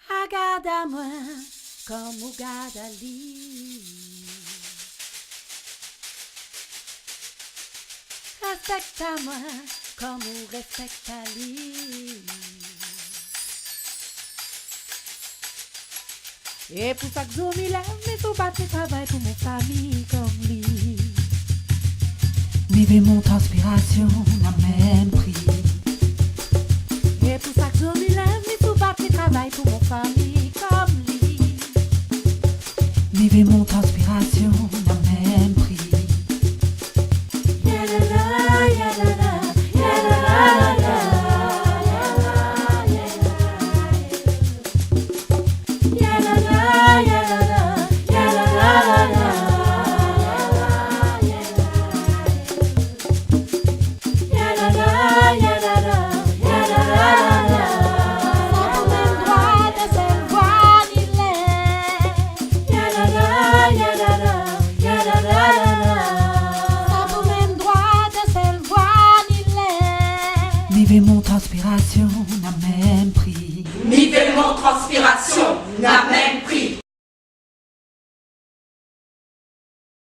Regarde à moi comme on garde à lui. Respecte à moi comme on respecte à lui. Et pour ça que je m'y lève, mais faut pas de travail pour mon famille comme lui. Vivez mon transpiration, la même prix. Et pour ça que je m'y lève, mais faut pas de travail pour mon famille comme lui. Vivez mon transpiration, la même prix. Yalala, yalala, yalala, yalala, yalala, yalala, Vivez mon transpiration, la même prix. Nivellement transpiration, la même